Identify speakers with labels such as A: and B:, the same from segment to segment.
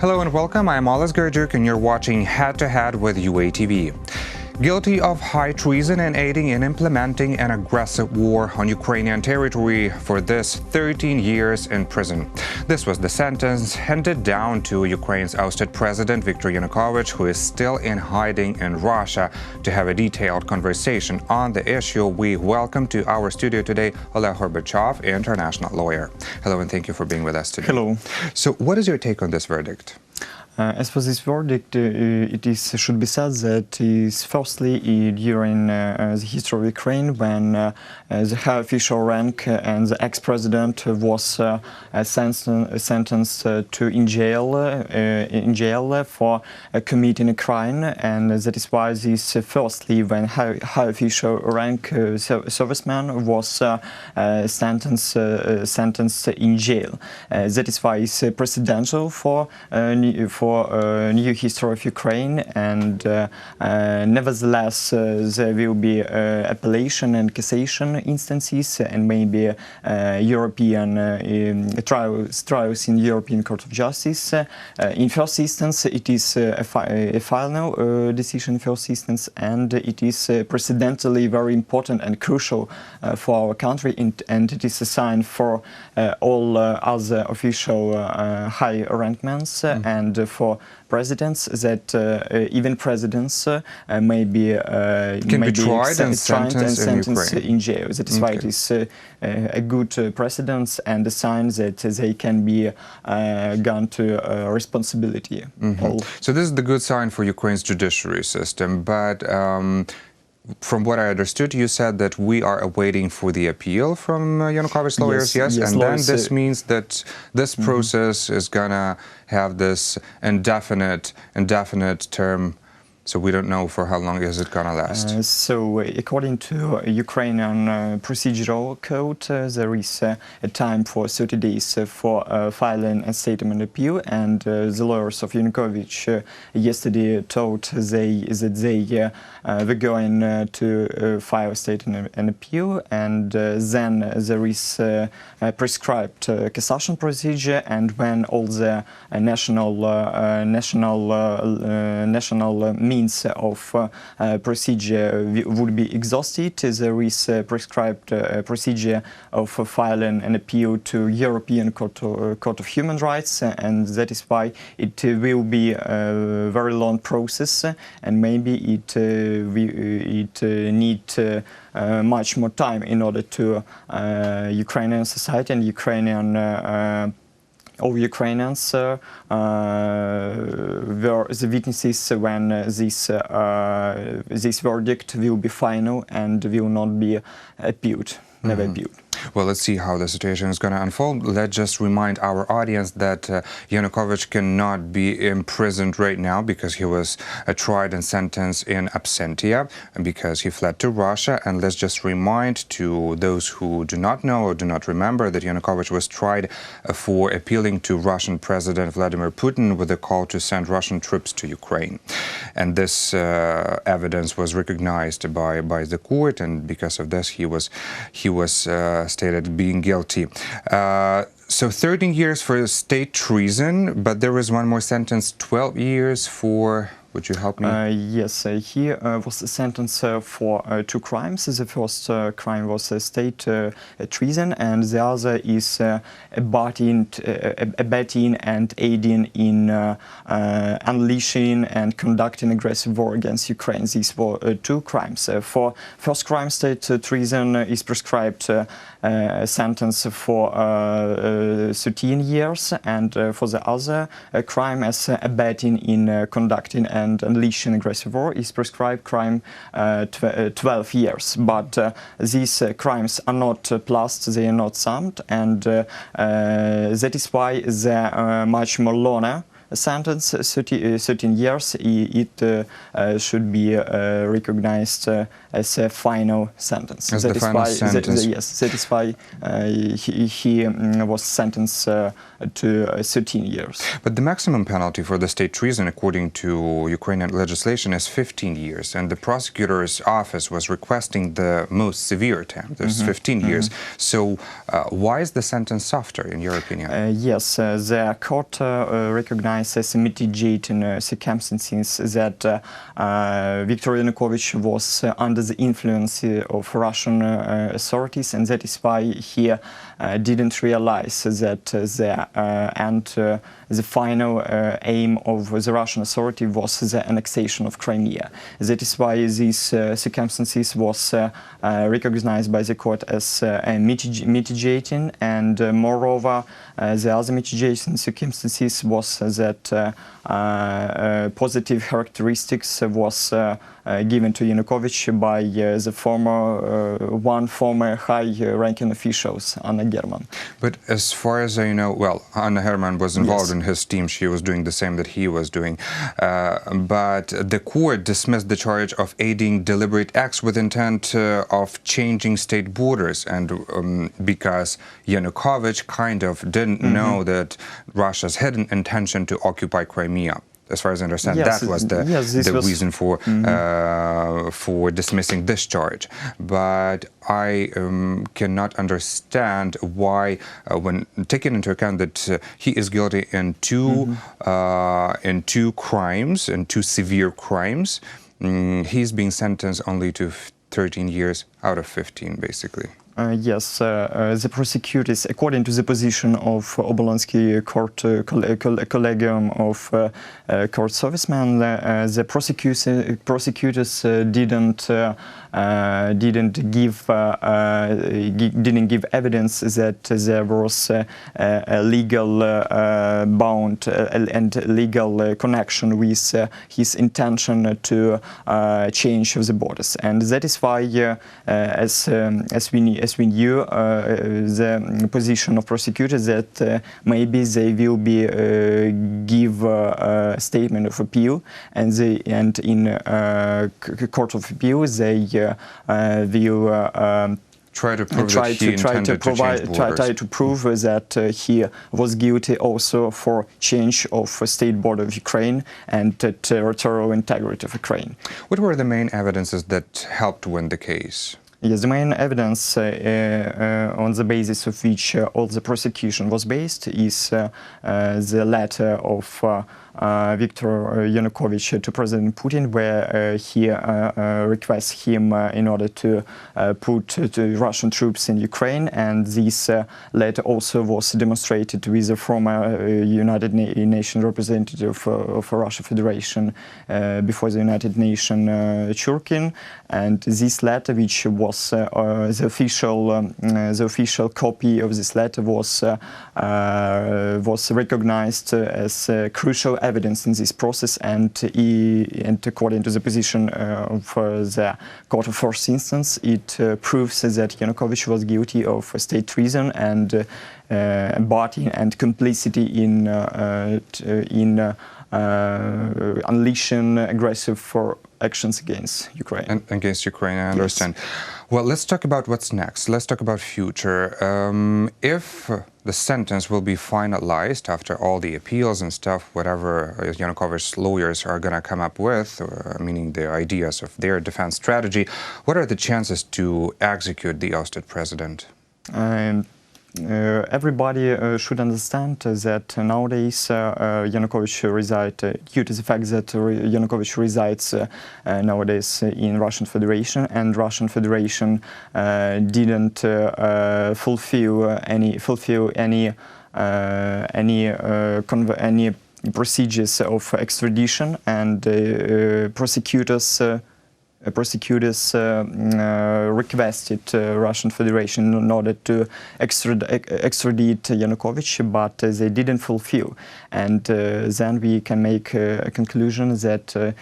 A: Hello and welcome, I'm Oleh Horbachov and you're watching Head to Head with UATV. Guilty of high treason and aiding in implementing an aggressive war on Ukrainian territory for this 13 years in prison. This was the sentence handed down to Ukraine's ousted president Viktor Yanukovych, who is still in hiding in Russia. To have a detailed conversation on the issue, we welcome to our studio today Oleh Horbachov, international lawyer. Hello and thank you for being with us today.
B: Hello.
A: So what is your take on this verdict?
B: As for this verdict, should be said that is firstly during the history of Ukraine when the high official rank and the ex-president was sentenced to in jail for committing a crime, and that is why this firstly when high official rank serviceman was sentenced in jail. That is why it's precedential for new history of Ukraine, and nevertheless there will be appellation and cassation instances and maybe European trials in European Court of Justice. In first instance, it is a final decision in first instance, and it is precedentally very important and crucial for our country, and it is a sign for all other official high rankments and for presidents that even presidents may be
A: tried and sentenced
B: in jail. That is why it is a good precedent and a sign that they can be gone to responsibility.
A: So this is the good sign for Ukraine's judiciary system, but from what I understood, you said that we are awaiting for the appeal from Yanukovych's lawyers, yes? And lawyers, then this means that this process is gonna have this indefinite term, so we don't know for how long is it gonna last.
B: So according to Ukrainian procedural code, there is a time for 30 days for filing a statement appeal, and the lawyers of Yanukovych yesterday told that they were going to file a statement and appeal, and then there is a prescribed cassation procedure, and when all the national means of procedure would be exhausted, there is a prescribed procedure of filing an appeal to European Court of Human Rights, and that is why it will be a very long process, and maybe it need much more time in order to Ukrainian society and all Ukrainians were the witnesses when this verdict will be final and will not be appealed, never appealed.
A: Well, let's see how the situation is going to unfold. Let's just remind our audience that Yanukovych cannot be imprisoned right now because he was tried and sentenced in absentia because he fled to Russia. And let's just remind to those who do not know or do not remember that Yanukovych was tried for appealing to Russian President Vladimir Putin with a call to send Russian troops to Ukraine. And this evidence was recognized by the court, and because of this he was stated being guilty. So 13 years for state treason, but there was one more sentence, 12 years for... Would you help me?
B: Yes, he was sentenced for two crimes. The first crime was state treason, and the other is abetting and aiding in unleashing and conducting aggressive war against Ukraine. These were two crimes. For first crime, state treason is prescribed a sentence for 13 years, and for the other crime as abetting in conducting and unleashing aggressive war is prescribed crime 12 years. But these crimes are not plus, they are not summed, and that is why the much more longer sentence, 13 years, it should be recognized as a final sentence.
A: As the final sentence.
B: Yes, that is why he was sentenced to 13 years.
A: But the maximum penalty for the state treason, according to Ukrainian legislation, is 15 years, and the prosecutor's office was requesting the most severe term, this 15 years. So why is the sentence softer, in your opinion?
B: Yes, the court recognized recognized as mitigating circumstances that Viktor Yanukovych was under the influence of Russian authorities, and that is why he didn't realize that the final aim of the Russian authority was the annexation of Crimea. That is why these circumstances was recognized by the court as mitigating, and moreover, the other mitigating circumstances was that positive characteristics was given to Yanukovych by the former high-ranking officials, Anna German.
A: But as far as I know, well, Anna Herman was involved in his team. She was doing the same that he was doing. But the court dismissed the charge of aiding deliberate acts with intent of changing state borders, and because Yanukovych kind of didn't know that Russia's hidden intention to occupy Crimea. As far as I understand, that was the reason for dismissing this charge. But I cannot understand why, when taking into account that he is guilty in two crimes, in two severe crimes, he's being sentenced only to 13 years out of 15, basically.
B: Yes, the prosecutors, according to the position of Obolonsky Court Collegium of Court Servicemen, the prosecutors didn't give evidence that there was a legal bound and legal connection with his intention to change the borders, and that is why, as we knew, the position of prosecutors that maybe they will be give a statement of appeal, and in court of appeal they will
A: try to prove that he intended to change borders.
B: Try to prove that he was guilty also for change of state border of Ukraine and territorial integrity of Ukraine.
A: What were the main evidences that helped win the case?
B: Yes, the main evidence on the basis of which all the prosecution was based is the letter of Viktor Yanukovych to President Putin, where he requests him in order to put the Russian troops in Ukraine, and this letter also was demonstrated with the former United Nations representative of Russian Federation before the United Nations, Churkin, and this letter, which was the official copy of this letter, was recognized as crucial evidence in this process, and according to the position of the court of first instance, it proves that Yanukovych was guilty of state treason and embarking and complicity in unleashing aggressive actions against Ukraine.
A: Against Ukraine, I understand. Yes. Well, let's talk about what's next. Let's talk about future. If the sentence will be finalized after all the appeals and stuff, whatever Yanukovych's lawyers are going to come up with, meaning the ideas of their defense strategy, what are the chances to execute the ousted president?
B: Everybody should understand that nowadays Yanukovych resides, due to the fact that Yanukovych resides nowadays in Russian Federation, and Russian Federation didn't fulfill any procedures of extradition, and prosecutors requested Russian Federation in order to extradite Yanukovych, but they didn't fulfill. And then we can make a conclusion that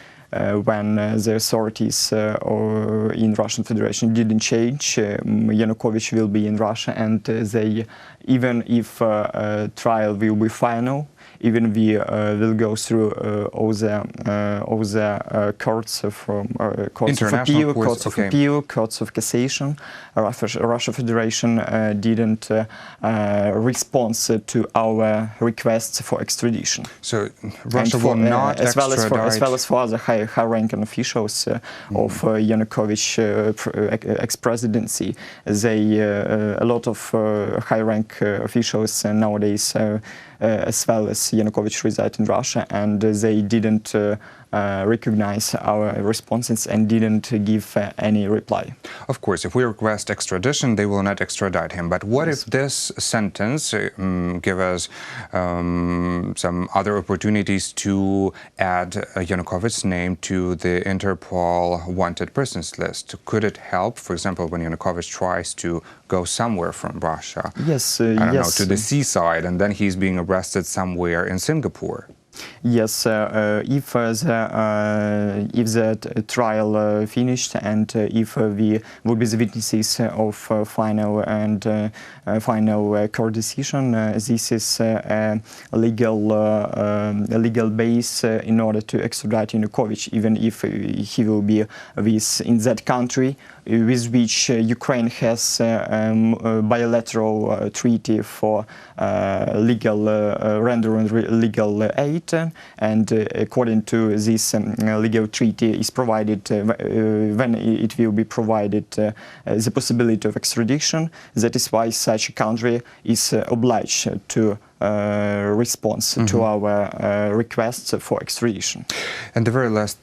B: when the authorities in Russian Federation didn't change, Yanukovych will be in Russia, and they, even if trial will be final, even we will go through all the courts from courts of appeal, courts of cassation. Russia Federation didn't respond to our requests for extradition.
A: So Russia will not extradite,
B: as well as for other high-ranking officials of Yanukovych ex-presidency. They a lot of high-rank officials nowadays, as well while as Yanukovych reside in Russia, and they didn't recognize our responses and didn't give any reply.
A: Of course, if we request extradition, they will not extradite him. But what if this sentence give us some other opportunities to add Yanukovych's name to the Interpol wanted persons list? Could it help, for example, when Yanukovych tries to go somewhere from Russia?
B: Yes,
A: I don't know, to the seaside, and then he's being arrested somewhere in Singapore?
B: Yes, if the trial finished and if we would be the witnesses of final court decision, this is a legal base in order to extradite Yanukovych, even if he will be in that country with which Ukraine has a bilateral treaty for rendering legal aid. And according to this legal treaty is provided, when it will be provided the possibility of extradition, that is why such a country is obliged to respond to our requests for extradition.
A: And the very last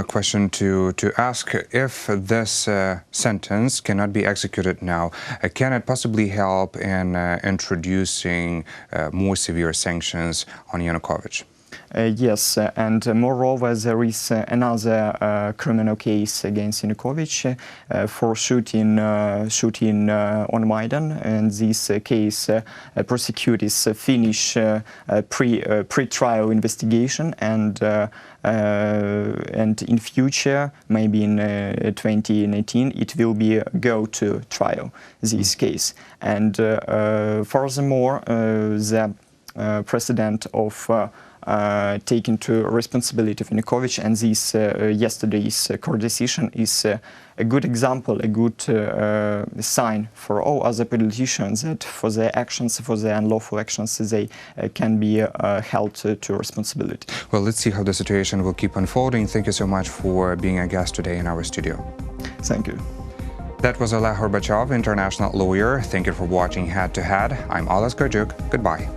A: question to ask, if this sentence cannot be executed now, can it possibly help in introducing more severe sanctions on Yanukovych?
B: Yes, and moreover, there is another criminal case against Yanukovych for shooting on Maidan, and this case prosecutors finish pre-trial investigation, and in future, maybe in 2019, it will be go to trial, this case. And furthermore, the president of taken to responsibility of Yanukovych, and this yesterday's court decision is a good example, a good sign for all other politicians that for their actions, for their unlawful actions, they can be held to responsibility.
A: Well, let's see how the situation will keep unfolding. Thank you so much for being a guest today in our studio.
B: Thank you.
A: That was Oleh Horbachov, international lawyer. Thank you for watching Head to Head. I'm Oleh Horbachov. Goodbye.